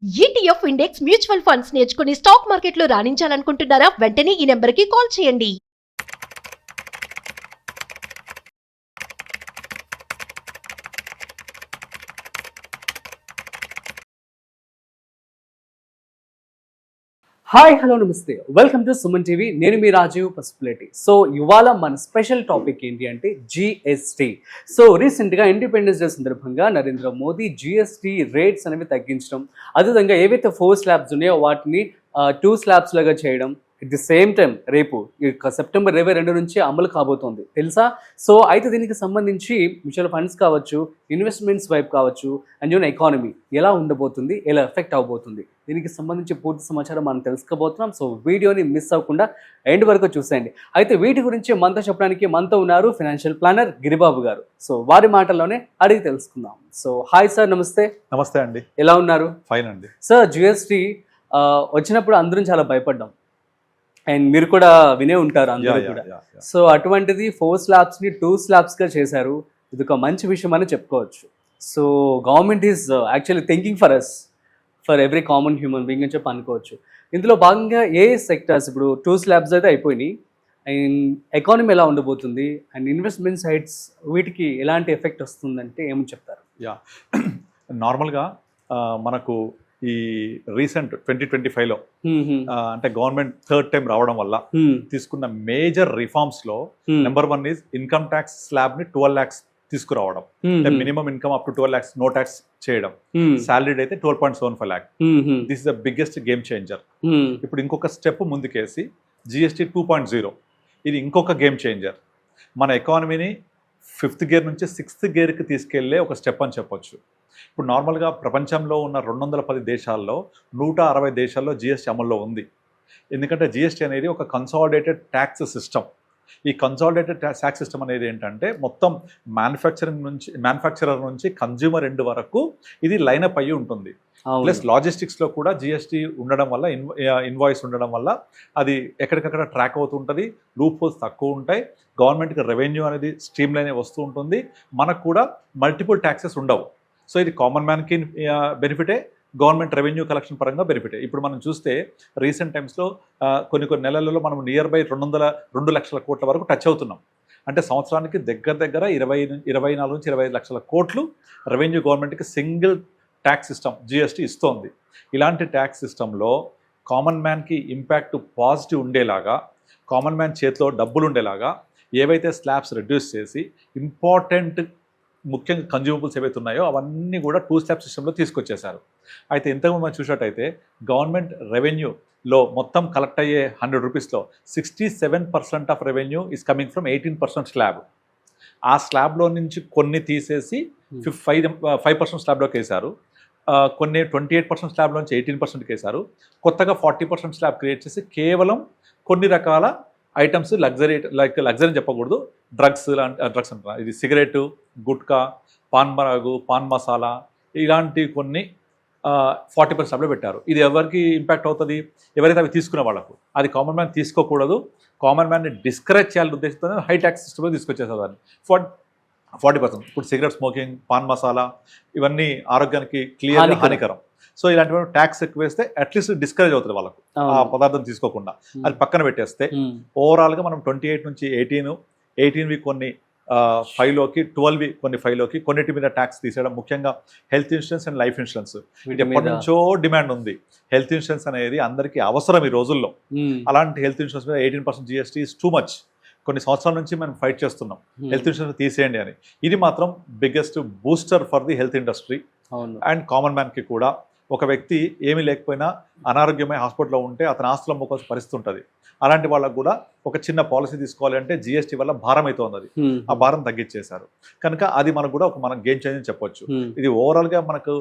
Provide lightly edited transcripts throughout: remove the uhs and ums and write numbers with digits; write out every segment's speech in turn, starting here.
ETF index mutual funds నేర్చుకుని stock మార్కెట్లో రాణించాలనుకుంటున్నారా? వెంటనే ఈ నెంబర్కి కాల్ చేయండి. హాయ్ హలో నమస్తే, వెల్కమ్ టు సుమన్ టీవీ. నేను మీ రాజీవ్ పసుపులేటి. సో ఇవాళ మన స్పెషల్ టాపిక్ ఏంటి అంటే జిఎస్టీ. సో రీసెంట్గా ఇండిపెండెన్స్ డే సందర్భంగా నరేంద్ర మోదీ జిఎస్టీ రేట్స్ అనేవి తగ్గించడం, అదేవిధంగా ఏవైతే 4 స్లాబ్స్ ఉన్నాయో వాటిని 2 స్లాబ్స్ లాగా చేయడం. ఎట్ ది సేమ్ టైం రేపు సెప్టెంబర్ 22 నుంచి అమలు కాబోతోంది తెలుసా. సో అయితే దీనికి సంబంధించి మ్యూచువల్ ఫండ్స్ కావచ్చు, ఇన్వెస్ట్మెంట్స్ వైపు కావచ్చు, అండ్ ఎకానమీ ఎలా ఉండబోతుంది, ఎలా ఎఫెక్ట్ అవబోతుంది, దీనికి సంబంధించి పూర్తి సమాచారం మనం తెలుసుకోబోతున్నాం. సో వీడియోని మిస్ అవ్వకుండా ఎండ్ వరకు చూసేయండి. అయితే వీటి గురించి మనతో చెప్పడానికి మనతో ఉన్నారు ఫైనాన్షియల్ ప్లానర్ గిరిబాబు గారు. సో వారి మాటల్లోనే అడిగి తెలుసుకుందాం. సో హాయ్ సార్, నమస్తే. నమస్తే అండి. ఎలా ఉన్నారు? ఫైన్ అండి. సార్, జిఎస్టీ వచ్చినప్పుడు అందరం చాలా భయపడ్డాం, అండ్ మీరు కూడా వినే ఉంటారు అందరూ కూడా. సో అటువంటిది 4 స్లాబ్స్ని 2 స్లాబ్స్గా చేశారు. ఇది ఒక మంచి విషయం అని చెప్పుకోవచ్చు. So government is actually thinking for us, for every common human being అని చెప్పి అనుకోవచ్చు. ఇందులో భాగంగా ఏ సెక్టర్స్ ఇప్పుడు 2 స్లాబ్స్ అయితే అయిపోయినాయి, అండ్ ఎకానమీ ఎలా ఉండబోతుంది, అండ్ ఇన్వెస్ట్మెంట్ సైడ్స్ వీటికి ఎలాంటి ఎఫెక్ట్ వస్తుందంటే ఏమని చెప్తారు? నార్మల్గా మనకు ఈ రీసెంట్ 2025లో అంటే గవర్నమెంట్ థర్డ్ టైం రావడం వల్ల తీసుకున్న మేజర్ రిఫార్మ్స్ లో number 1 is income tax slab ని 12 lakhs తీసుకురావడం. Minimum income up to 12 lakhs no tax చేయడం. సాలరీడ్ అయితే 12.75 lakh. This is the biggest game changer. ఇప్పుడు ఇంకొక స్టెప్ ముందుకేసి జిఎస్టీ 2.0, ఇది ఇంకొక గేమ్ చేంజర్. మన ఎకానమీని 5th గేర్ నుంచి 6th గేర్కి తీసుకెళ్లే ఒక స్టెప్ అని చెప్పొచ్చు. ఇప్పుడు నార్మల్గా ప్రపంచంలో ఉన్న 210 దేశాల్లో 160 దేశాల్లో జిఎస్టీ అమల్లో ఉంది. ఎందుకంటే జిఎస్టీ అనేది ఒక కన్సాలిడేటెడ్ ట్యాక్స్ సిస్టమ్. ఈ కన్సాలిడేటెడ్ ట్యాక్స్ సిస్టమ్ అనేది ఏంటంటే మొత్తం మ్యానుఫ్యాక్చరర్ నుంచి కన్జ్యూమర్ ఎండ్ వరకు ఇది లైనప్ అయ్యి ఉంటుంది. ప్లస్ లాజిస్టిక్స్లో కూడా జిఎస్టీ ఉండడం వల్ల, ఇన్వాయిస్ ఉండడం వల్ల అది ఎక్కడికక్కడ ట్రాక్ అవుతుంటుంది. లూప్ హోల్స్ తక్కువ ఉంటాయి. గవర్నమెంట్కి రెవెన్యూ అనేది స్ట్రీమ్ లైన్ వస్తూ ఉంటుంది. మనకు కూడా మల్టిపుల్ ట్యాక్సెస్ ఉండవు. సో ఇది కామన్ మ్యాన్కి బెనిఫిటే, గవర్నమెంట్ రెవెన్యూ కలెక్షన్ పరంగా బెనిఫిటే. ఇప్పుడు మనం చూస్తే రీసెంట్ టైమ్స్లో కొన్ని నెలలలో మనం నియర్ బై 2 లక్షల కోట్ల వరకు టచ్ అవుతున్నాం. అంటే సంవత్సరానికి దగ్గర 24 నుంచి 25 లక్షల కోట్లు రెవెన్యూ గవర్నమెంట్కి సింగిల్ ట్యాక్స్ సిస్టమ్ జిఎస్టీ ఇస్తోంది. ఇలాంటి ట్యాక్స్ సిస్టంలో కామన్ మ్యాన్కి ఇంపాక్ట్ పాజిటివ్ ఉండేలాగా, కామన్ మ్యాన్ చేతిలో డబ్బులు ఉండేలాగా ఏవైతే స్లాబ్స్ రెడ్యూస్ చేసి ఇంపార్టెంట్ ముఖ్యంగా కన్జ్యూమబుల్స్ ఏవైతే ఉన్నాయో అవన్నీ కూడా 2 స్లాబ్ సిస్టంలో తీసుకొచ్చేశారు. అయితే ఇంతకుముందు మనం చూసినట్టయితే గవర్నమెంట్ రెవెన్యూలో మొత్తం కలెక్ట్ అయ్యే 100 రూపీస్లో 67% of revenue is coming from 18% slab. ఆ స్లాబ్లో నుంచి కొన్ని తీసేసి 5% స్లాబ్లోకి వేశారు. కొన్ని 28% స్లాబ్లోంచి 18%కి వేశారు. కొత్తగా 40% స్లాబ్ క్రియేట్ చేసి కేవలం కొన్ని రకాల ఐటమ్స్, లగ్జరీ చెప్పకూడదు, డ్రగ్స్ అంటారు, ఇది సిగరెట్, గుట్కా, పాన్ మరాగు, పాన్ మసాలా ఇలాంటి కొన్ని 40% స్లాబ్లో పెట్టారు. ఇది ఎవరికి ఇంపాక్ట్ అవుతుంది? ఎవరైతే అవి తీసుకునే వాళ్ళకు. అది కామన్ మ్యాన్ తీసుకోకూడదు. కామన్ మ్యాన్ని డిస్కరేజ్ చేయాలని ఉద్దేశంతో హై ట్యాక్స్ సిస్టంలో తీసుకొచ్చేసారు దాన్ని 40%. ఇప్పుడు సిగరెట్ స్మోకింగ్, పాన్ మసాలా ఇవన్నీ ఆరోగ్యానికి క్లియర్ హానికరం. సో ఇలాంటి ట్యాక్స్ ఎక్కువ వేస్తే అట్లీస్ట్ డిస్కరేజ్ అవుతుంది వాళ్ళకు ఆ పదార్థం తీసుకోకుండా. అది పక్కన పెట్టేస్తే ఓవరాల్గా మనం 28 నుంచి 18 కొన్ని 5లోకి, 12 కొన్ని 5లోకి, కొన్నిటి మీద ట్యాక్స్ తీసేయడం. ముఖ్యంగా health insurance and life insurance ఎప్పటి నుంచో డిమాండ్ ఉంది. హెల్త్ ఇన్సూరెన్స్ అనేది అందరికీ అవసరం ఈ రోజుల్లో. అలాంటి హెల్త్ ఇన్సూరెన్స్ మీద 18% జిఎస్టీ ఇస్ టూ మచ్. కొన్ని సంవత్సరాల నుంచి మనం ఫైట్ చేస్తున్నాం హెల్త్ ఇన్సూరెన్స్ తీసేయండి అని. ఇది మాత్రం biggest booster for the health industry and common మ్యాన్కి కూడా. ఒక వ్యక్తి ఏమీ లేకపోయినా అనారోగ్యమై హాస్పిటల్లో ఉంటే అతని ఆస్తులు అమ్ముకోవాల్సిన పరిస్థితి ఉంటుంది. అలాంటి వాళ్ళకు కూడా ఒక చిన్న పాలసీ తీసుకోవాలి అంటే జిఎస్టీ వల్ల భారం అవుతుంది. అది ఆ భారం తగ్గించేశారు కనుక అది మనకు కూడా ఒక మనం గేమ్ చేంజ్ అని చెప్పొచ్చు. ఇది ఓవరాల్గా మనకు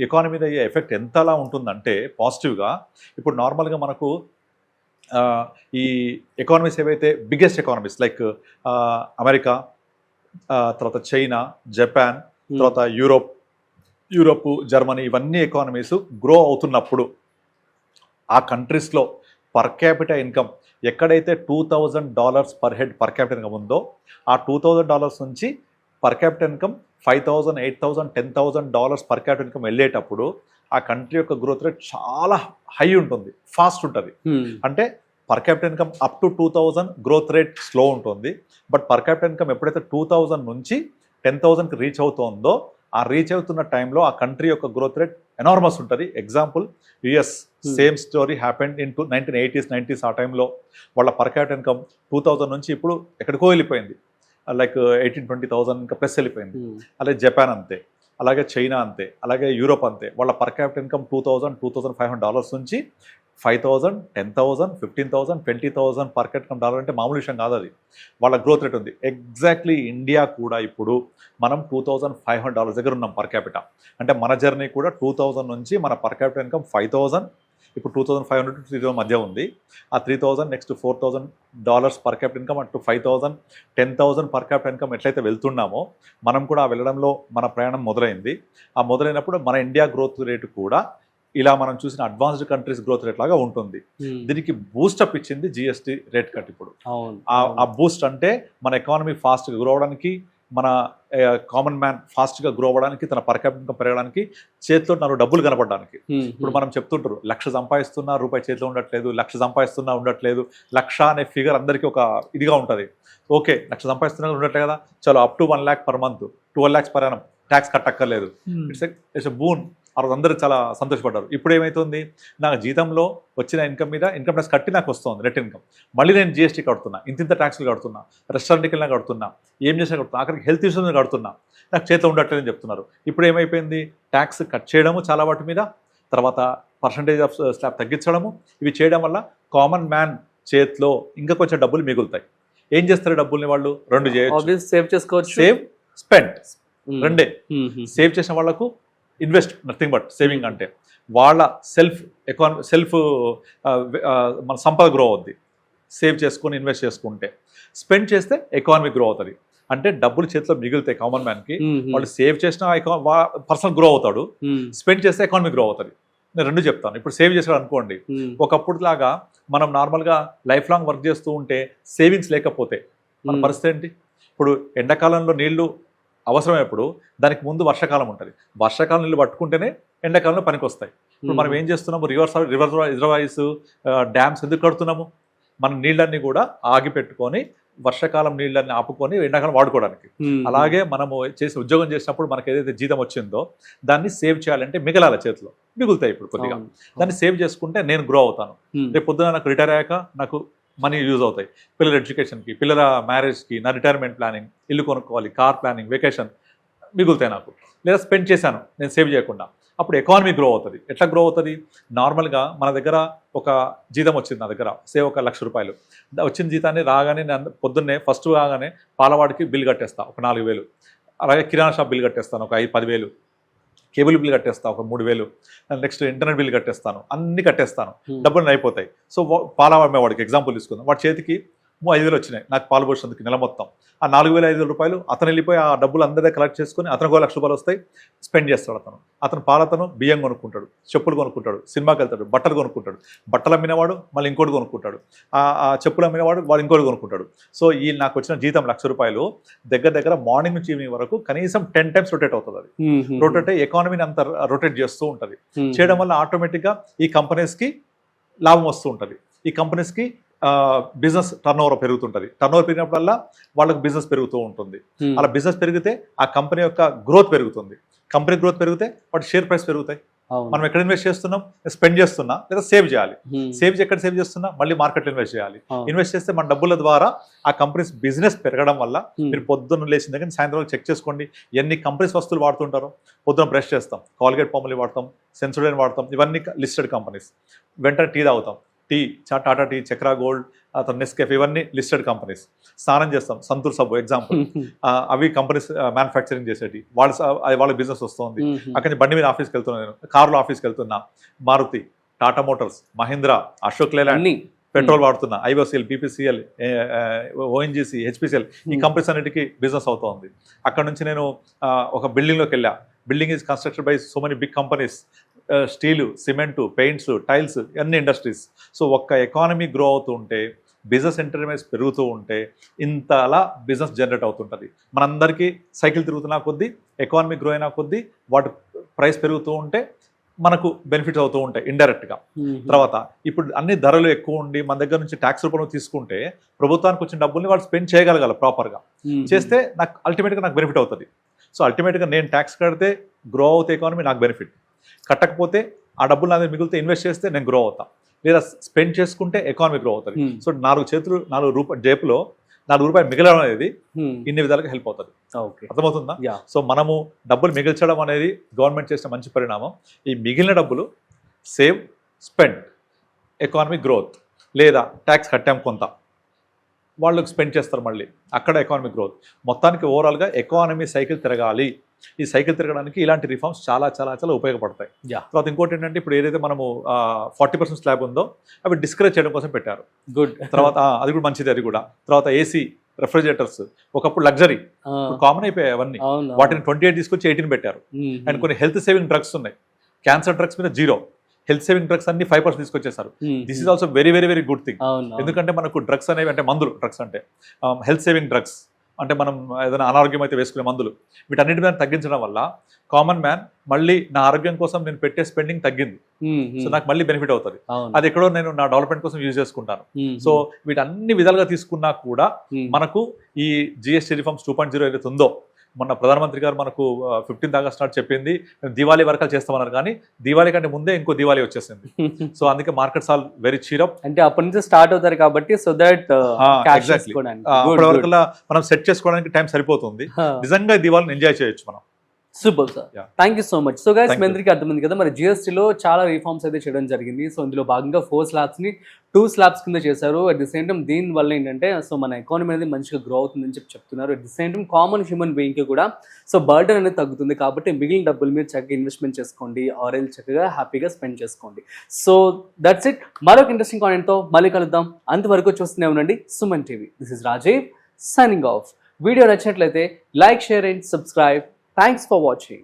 ఎకానమీ మీద అయ్యే ఎఫెక్ట్ ఎంతలా ఉంటుందంటే పాజిటివ్గా, ఇప్పుడు నార్మల్గా మనకు ఈ ఎకానమీస్ ఏవైతే బిగ్గెస్ట్ ఎకానమీస్ లైక్ అమెరికా, తర్వాత చైనా, జపాన్, తర్వాత యూరోప్, జర్మనీ ఇవన్నీ ఎకానమీస్ గ్రో అవుతున్నప్పుడు ఆ కంట్రీస్లో పర్ క్యాపిటల్ ఇన్కమ్ ఎక్కడైతే $2,000 per head per capital income ఉందో ఆ $2,000 నుంచి per capital income $5,000, $8,000, $10,000 per capital income వెళ్ళేటప్పుడు ఆ కంట్రీ యొక్క గ్రోత్ రేట్ చాలా హై ఉంటుంది, ఫాస్ట్ ఉంటుంది. అంటే per capital income up to 2000 growth rate slow ఉంటుంది. బట్ పర్ క్యాపిటల్ ఇన్కమ్ ఎప్పుడైతే 2000 నుంచి 10,000కి రీచ్ అవుతుందో, ఆ రీచ్ అవుతున్న టైంలో ఆ కంట్రీ యొక్క గ్రోత్ రేట్ ఎనార్మస్ ఉంటుంది. Example US, same story happened in 1980s 90s. ఆ టైంలో వాళ్ళ పర్ క్యాపిటల్ ఇన్కమ్ 2000 నుంచి ఇప్పుడు ఎక్కడికో వెళ్ళిపోయింది, లైక్ 18-20,000 ఇంకా ప్లస్ వెళ్ళిపోయింది. అలాగే జపాన్ అంతే, అలాగే చైనా అంతే, అలాగే యూరోప్ అంతే. వాళ్ళ పర్ క్యాపిటల్ ఇన్కమ్ $2,000-$2,500 నుంచి 5,000, 10,000, 15,000, 20,000 పర్ క్యాపిటల్ ఇన్కమ్ డాలర్ అంటే మామూలు విషయం కాదు. అది వాళ్ళ గ్రోత్ రేట్ ఉంది. ఎగ్జాక్ట్లీ ఇండియా కూడా ఇప్పుడు మనం $2,500 దగ్గర ఉన్నాం పర్ క్యాపిటల్. అంటే మన జర్నీ కూడా 2000 నుంచి మన పర్ క్యాపిటల్ ఇన్కమ్ 5,000, ఇప్పుడు 2,500 to 3,000 మధ్య ఉంది. ఆ 3,000 నెక్స్ట్ $4,000 పర్ క్యాపిటల్ ఇన్కమ్, అటు 5,000, 10,000 పర్ క్యాపిటల్ ఇన్కమ్ ఎట్లయితే వెళ్తున్నామో మనం కూడా ఆ వెళ్ళడంలో మన ప్రయాణం మొదలైంది. ఆ మొదలైనప్పుడు మన ఇండియా గ్రోత్ రేటు కూడా ఇలా మనం చూసిన అడ్వాన్స్డ్ కంట్రీస్ గ్రోత్ రేట్ లాగా ఉంటుంది. దీనికి బూస్టప్ ఇచ్చింది జిఎస్టీ రేట్ కట్. ఇప్పుడు ఆ బూస్ట్ అంటే మన ఎకానమీ ఫాస్ట్గా గ్రో అవడానికి, మన కామన్ మ్యాన్ ఫాస్ట్గా గ్రో అవ్వడానికి, తన పర్ క్యాపిటల్ ఇన్కమ్ పెరగడానికి, చేతిలో 4 డబ్బులు కనపడడానికి. ఇప్పుడు మనం చెప్తుంటారు 1,00,000 సంపాదిస్తున్నా రూపాయి చేతిలో ఉండట్లేదు, 1,00,000 సంపాదిస్తున్నా ఉండట్లేదు. 1,00,000 అనే ఫిగర్ అందరికీ ఒక ఇదిగా ఉంటుంది. ఓకే, 1,00,000 సంపాదిస్తున్నా ఉండట్లేదు కదా, చలో up to 1 lakh per month, 12 lakhs per annum, tax కట్టక్కర్లేదు. It's a boon. ఆ రోజు అందరూ చాలా సంతోషపడ్డారు. ఇప్పుడు ఏమవుతుంది, నాకు జీతంలో వచ్చిన ఇన్కమ్ మీద ఇన్కమ్ ట్యాక్స్ కట్టి నాకు వస్తుంది నెట్ ఇన్కమ్, మళ్ళీ నేను జిఎస్టీ కడుతున్నా, ఇంత ట్యాక్స్లు కడుతున్నా, రెస్టారెంట్కి వెళ్ళినా కడుతున్నా, ఏం చేసినా కడుతున్నా, అక్కడికి హెల్త్ ఇన్సూరెన్స్ కడుతున్నా, నాకు చేతిలో ఉండట్లేదని చెప్తున్నారు. ఇప్పుడు ఏమైపోయింది, ట్యాక్స్ కట్ చేయడము చాలా వాటి మీద, తర్వాత పర్సంటేజ్ ఆఫ్ స్లాబ్ తగ్గించడము, ఇవి చేయడం వల్ల కామన్ మ్యాన్ చేతిలో ఇంకా కొంచెం డబ్బులు మిగులుతాయి. ఏం చేస్తారు డబ్బుల్ని వాళ్ళు? 2 చేయొచ్చు, సేవ్ చేసుకోవచ్చు, సేవ్, స్పెండ్, రెండే. సేవ్ చేసిన వాళ్ళకు ఇన్వెస్ట్, నథింగ్ బట్ సేవింగ్. అంటే వాళ్ళ సెల్ఫ్ మన సంపద గ్రో అవుద్ది. సేవ్ చేసుకొని ఇన్వెస్ట్ చేసుకుంటే, స్పెండ్ చేస్తే ఎకానమీ గ్రో అవుతుంది. అంటే డబ్బులు చేతిలో మిగులుతాయి కామన్ మ్యాన్కి. వాళ్ళు సేవ్ చేసిన పర్సనల్ గ్రో అవుతాడు, స్పెండ్ చేస్తే ఎకానమీ గ్రో అవుతుంది. నేను 2 చెప్తాను. ఇప్పుడు సేవ్ చేసాడు అనుకోండి, ఒకప్పుడు లాగా మనం నార్మల్గా లైఫ్ లాంగ్ వర్క్ చేస్తూ ఉంటే సేవింగ్స్ లేకపోతే మన పరిస్థితి ఏంటి? ఇప్పుడు ఎండాకాలంలో నీళ్లు అవసరమైనప్పుడు దానికి ముందు వర్షాకాలం ఉంటుంది. వర్షాకాలం నీళ్ళు పట్టుకుంటేనే ఎండాకాలంలో పనికి వస్తాయి. ఇప్పుడు మనం ఏం చేస్తున్నాము, రిజర్వాయర్స్, డ్యామ్స్ ఎందుకు కడుతున్నాము? మన నీళ్ళన్నీ కూడా ఆగిపెట్టుకొని వర్షాకాలం నీళ్ళన్నీ ఆపుకొని ఎండాకాలం వాడుకోవడానికి. అలాగే మనము చేసి ఉద్యోగం చేసినప్పుడు మనకు ఏదైతే జీతం వచ్చిందో దాన్ని సేవ్ చేయాలంటే మిగలాల చేతిలో మిగులుతాయి. ఇప్పుడు కొద్దిగా దాన్ని సేవ్ చేసుకుంటే నేను గ్రో అవుతాను. రేపు పొద్దున నాకు రిటైర్ అయ్యాక నాకు మనీ యూజ్ అవుతాయి, పిల్లల ఎడ్యుకేషన్కి, పిల్లల మ్యారేజ్కి, నా రిటైర్మెంట్ ప్లానింగ్, ఇల్లు కొనుక్కోవాలి, కార్ ప్లానింగ్, వెకేషన్ మిగులుతాయి నాకు. లేదా స్పెండ్ చేశాను నేను సేవ్ చేయకుండా, అప్పుడు ఎకానమీ గ్రో అవుతుంది. ఎట్లా గ్రో అవుతుంది? నార్మల్గా మన దగ్గర ఒక జీతం వచ్చింది, నా దగ్గర సేవ్ ఒక ₹1,00,000 వచ్చిన జీతాన్ని రాగానే నేను పొద్దున్నే ఫస్ట్ రాగానే పాలవాడికి బిల్ కట్టేస్తాను ఒక 4,000, అలాగే కిరాణా షాప్ బిల్ కట్టేస్తాను ఒక 10,000, కేబుల్ బిల్ కట్టేస్తాను ఒక 3,000, నెక్స్ట్ ఇంటర్నెట్ బిల్ కట్టేస్తాను, అన్ని కట్టేస్తాను, డబ్బులు అయిపోతాయి. సో పాల అమ్మేవాడికి ఎగ్జాంపుల్ తీసుకుందాం, వాడి చేతికి 5,000 వచ్చినాయి నాకు పాలు పోసినందుకు నెల మొత్తం. ఆ ₹4,500 అతను వెళ్ళిపోయి ఆ డబ్బులు అందరిదే కలెక్ట్ చేసుకొని అతనికి ₹1,00,000 వస్తాయి, స్పెండ్ చేస్తాడు. అతను పాలతను బియ్యం కొనుక్కుంటాడు, చెప్పులు కొనుక్కుంటాడు, సినిమాకి వెళ్తాడు, బట్టలు కొనుక్కుంటాడు, బట్టలు అమ్మినవాడు మళ్ళీ ఇంకోటి కొనుక్కుంటాడు, ఆ చెప్పులు అమ్మినవాడు వాడు ఇంకోటి కొనుక్కుంటాడు. సో ఈ నాకు వచ్చిన జీతం ₹1,00,000 దగ్గర మార్నింగ్ నుంచి ఈవినింగ్ వరకు కనీసం 10 times రొటేట్ అవుతుంది. అది రొటేట్ అయ్యి ఎకానమీని అంత రొటేట్ చేస్తూ ఉంటుంది. చేయడం వల్ల ఆటోమేటిక్గా ఈ కంపెనీస్కి లాభం వస్తూ ఉంటుంది. ఈ కంపెనీస్కి బిజినెస్ టర్న్ ఓవర్ పెరుగుతుంటుంది. టర్న్ ఓవర్ పెరిగినప్పుడల్లా వాళ్ళకి బిజినెస్ పెరుగుతూ ఉంటుంది. అలా బిజినెస్ పెరిగితే ఆ కంపెనీ యొక్క గ్రోత్ పెరుగుతుంది. కంపెనీ గ్రోత్ పెరిగితే వాటి షేర్ ప్రైస్ పెరుగుతాయి. మనం ఎక్కడ ఇన్వెస్ట్ చేస్తున్నాం? స్పెండ్ చేస్తున్నా లేదా సేవ్ చేయాలి. ఎక్కడ సేవ్ చేస్తున్నా? మళ్ళీ మార్కెట్లో ఇన్వెస్ట్ చేయాలి. ఇన్వెస్ట్ చేస్తే మన డబ్బుల ద్వారా ఆ కంపెనీస్ బిజినెస్ పెరగడం వల్ల మీరు పొద్దున్న లేచిన దగ్గర సాయంత్రం చెక్ చేసుకోండి ఎన్ని కంపెనీస్ వస్తువులు వాడుతుంటారో. పొద్దున్న బ్రష్ చేస్తాం, కాల్గేట్ పాములు వాడతాం, సెన్సోడైన్ వాడతాం, ఇవన్నీ లిస్టెడ్ కంపెనీస్. వెంటనే టీ తాగుతాం, టాటా టీ, చక్రా గోల్డ్, అతను నెస్కేఫ్, ఇవన్నీ లిస్టెడ్ కంపెనీస్. స్నానం చేస్తాం, సంతూర్ సబ్బు ఎగ్జాంపుల్, అవి కంపెనీస్ మ్యానుఫ్యాక్చరింగ్ చేసేటి. వాళ్ళ బిజినెస్ వస్తుంది. అక్కడి బండి మీద ఆఫీస్కి వెళ్తున్నా, నేను కార్లో ఆఫీస్కి వెళ్తున్నా, Maruti, Tata motors, Mahindra, Ashok Leyland, petrol వాడుతున్నా, ఐఓసిఎల్, బీపీసీఎల్, ఓఎన్జీసీ, హెచ్పిసిఎల్, ఈ కంపెనీస్ అన్నిటికీ బిజినెస్ అవుతుంది. అక్కడ నుంచి నేను ఒక బిల్డింగ్లోకి వెళ్ళా. Building is constructed by so many big companies, steel, cement, paints, tiles, అన్ని ఇండస్ట్రీస్. సో ఒక్క ఎకానమీ గ్రో అవుతూ ఉంటే, బిజినెస్ ఎంటర్ప్రైజ్ పెరుగుతూ ఉంటే ఇంత అలా బిజినెస్ జనరేట్ అవుతుంటుంది. మనందరికీ సైకిల్ తిరుగుతున్న కొద్దీ, ఎకానమీ గ్రో అయినా కొద్దీ, వాటి ప్రైస్ పెరుగుతూ ఉంటే మనకు బెనిఫిట్స్ అవుతూ ఉంటాయి ఇండైరెక్ట్గా. తర్వాత ఇప్పుడు అన్ని ధరలు ఎక్కువ ఉండి మన దగ్గర నుంచి ట్యాక్స్ రూపంలో తీసుకుంటే ప్రభుత్వానికి వచ్చిన డబ్బుల్ని వాళ్ళు స్పెండ్ చేయగలగాలి ప్రాపర్గా. చేస్తే నాకు అల్టిమేట్గా నాకు బెనిఫిట్ అవుతుంది. సో అల్టిమేట్గా నేను ట్యాక్స్ కడితే గ్రో అవుతే ఎకానమీ నాకు బెనిఫిట్, కట్టకపోతే ఆ డబ్బులు నా దగ్గర మిగిలితే ఇన్వెస్ట్ చేస్తే నేను గ్రో అవుతా, లేదా స్పెండ్ చేసుకుంటే ఎకానమీ గ్రో అవుతుంది. సో 4 రూపాయలు జేబులో 4 రూపాయలు మిగలడం అనేది ఇన్ని విధాలుగా హెల్ప్ అవుతుంది. అర్థమవుతుందా? సో మనము డబ్బులు మిగిల్చడం అనేది గవర్నమెంట్ చేసిన మంచి పరిణామం. ఈ మిగిలిన డబ్బులు సేవ్, స్పెండ్, ఎకానమీ గ్రోత్, లేదా ట్యాక్స్ కట్టాం కొంత వాళ్ళకి స్పెండ్ చేస్తారు, మళ్ళీ అక్కడ ఎకానమీ గ్రోత్. మొత్తానికి ఓవరాల్గా ఎకానమీ సైకిల్ తిరగాలి. ఈ సైకిల్ తిరగడానికి ఇలాంటి రిఫార్మ్స్ చాలా చాలా చాలా ఉపయోగపడతాయి. తర్వాత ఇంకోటి ఏంటంటే ఇప్పుడు ఏదైతే మనము 40% స్లాబ్ ఉందో అవి డిస్కరేజ్ చేయడం కోసం పెట్టారు. గుడ్. తర్వాత అది కూడా మంచిది. అది కూడా తర్వాత ఏసీ, రెఫ్రిజిరేటర్స్ ఒకప్పుడు లగ్జరీ, కామన్ అయిపోయాయి అవన్నీ. వాటిని 28 తీసుకొచ్చి 18 పెట్టారు. అండ్ కొన్ని హెల్త్ సేవింగ్ డ్రగ్స్ ఉన్నాయి. క్యాన్సర్ డ్రగ్స్ మీద 0, హెల్త్ సేవింగ్ డ్రగ్స్ అన్ని 5% తీసుకొచ్చేసారు. This is also very very very good thing. ఎందుకంటే మనకు డ్రగ్స్ అనేవి అంటే మందులు, డ్రగ్స్ అంటే హెల్త్ సేవింగ్ డ్రగ్స్ అంటే మనం ఏదైనా అనారోగ్యం అయితే వేసుకునే మందులు, వీటన్నిటి మీద తగ్గించడం వల్ల కామన్ మ్యాన్ మళ్ళీ నా ఆరోగ్యం కోసం నేను పెట్టే స్పెండింగ్ తగ్గింది. సో నాకు మళ్ళీ బెనిఫిట్ అవుతుంది. అది ఎక్కడో నేను నా డెవలప్మెంట్ కోసం యూజ్ చేసుకుంటాను. సో వీటన్ని విధాలుగా తీసుకున్నా కూడా మనకు ఈ జిఎస్టీ రిఫార్మ్స్ 2.0 ఏదైతే ఉందో, మొన్న ప్రధానమంత్రి గారు మనకు 15th ఆగస్ట్ నాడు చెప్పింది దివాళీ వరకలు చేస్తామన్నారు, కానీ దివాళీ కంటే ముందే ఇంకో దివాళీ వచ్చేసింది. సో అందుకే మార్కెట్స్ ఆల్ వెరీ చీరప్. అంటే అప్పటి నుంచి స్టార్ట్ అవుతారు కాబట్టి సో దట్ అప్పటి వరకు మనం సెట్ చేసుకోవడానికి టైం సరిపోతుంది. నిజంగా దివాళీని ఎంజాయ్ చేయొచ్చు మనం. Super sir, thank you so much. So guys, మీ అందరికీ అర్థమైంది కదా, మరి జిఎస్టీలో చాలా రిఫార్మ్స్ అయితే చేయడం జరిగింది. సో ఇందులో భాగంగా 4 స్లాబ్స్ని 2 స్లాబ్స్ కింద చేశారు. అట్ ది సేమ్ టైం దీని వల్ల ఏంటంటే సో మన ఎకానమీ అనేది మంచిగా గ్రో అవుతుందని చెప్తున్నారు. At the same time common human బీయింగ్కి కూడా సో బర్డెన్ అనేది తగ్గుతుంది. కాబట్టి మిగిలిన డబ్బులు మీరు చక్కగా ఇన్వెస్ట్మెంట్ చేసుకోండి, ఆరెల్ చక్కగా హ్యాపీగా స్పెండ్ చేసుకోండి. So that's it. మరొక ఇంట్రెస్టింగ్ కాంటెంట్తో మళ్ళీ కలుద్దాం. అంతవరకు చూస్తూనే ఉండండి Suman TV. This is Rajiv signing off. Video నచ్చినట్లయితే like, share and subscribe. Thanks for watching.